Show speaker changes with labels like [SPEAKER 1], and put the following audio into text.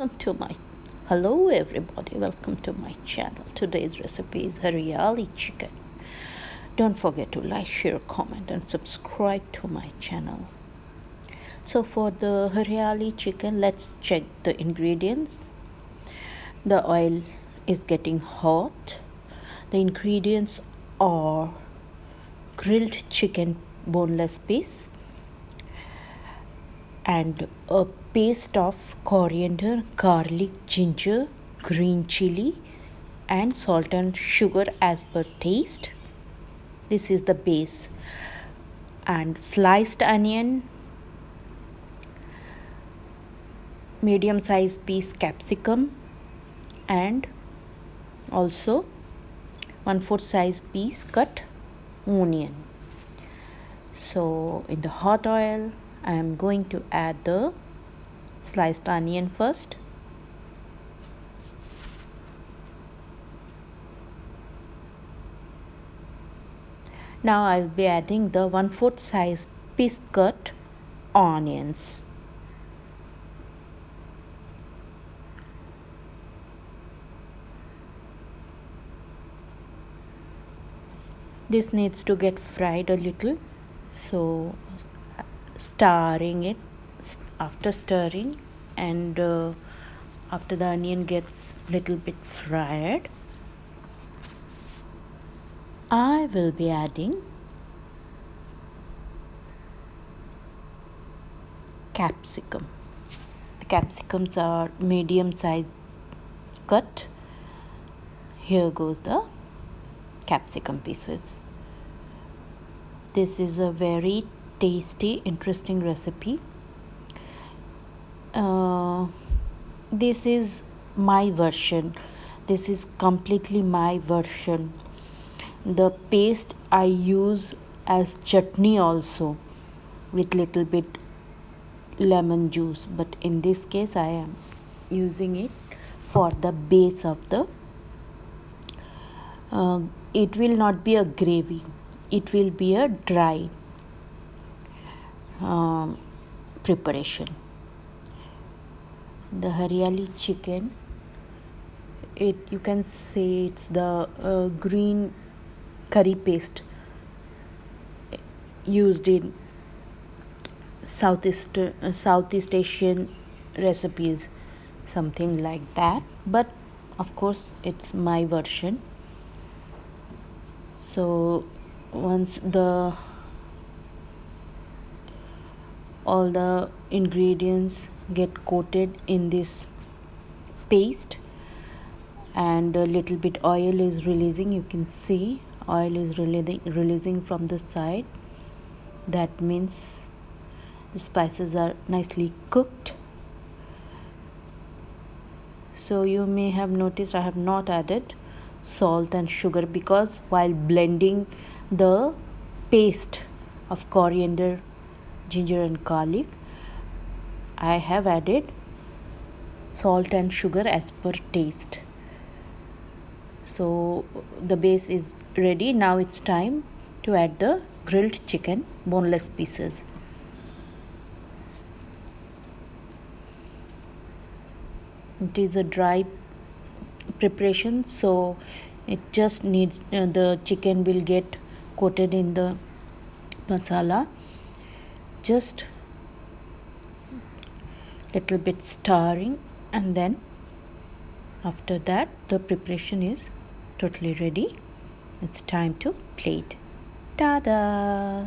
[SPEAKER 1] Welcome to my Hello everybody, welcome to my channel. Today's recipe is Hariyali Chicken. Don't forget to like, share, comment and subscribe to my channel. So for the Hariyali chicken, let's check the ingredients. The oil is getting hot. The ingredients are grilled chicken boneless piece and a paste of coriander, garlic, ginger, green chili and salt and sugar as per taste. This is the base. And sliced onion, medium size piece capsicum and also 1/4 size piece cut onion. So in the hot oil I am going to add the sliced onion first. Now I will be adding the 1/4 size piece cut onions. This needs to get fried a little, so after stirring and after the onion gets little bit fried, I will be adding capsicum. The capsicums are medium size cut. Here goes the capsicum pieces. This is a very tasty, interesting recipe. This is my version. This is completely my version. The paste I use as chutney also with little bit lemon juice, but in this case I am using it for the base of the it will not be a gravy, it will be a dry preparation. The Hariyali chicken, you can say it's the green curry paste used in Southeast Asian recipes, something like that, but of course it's my version. So once all the ingredients get coated in this paste and a little bit oil is releasing, you can see oil is releasing from the side, that means the spices are nicely cooked. So you may have noticed I have not added salt and sugar because while blending the paste of coriander, ginger and garlic, I have added salt and sugar as per taste. So the base is ready. Now it's time to add the grilled chicken boneless pieces. It is a dry preparation, so it just needs the chicken will get coated in the masala, just little bit stirring, and then after that the preparation is totally ready. It's time to plate. Ta-da!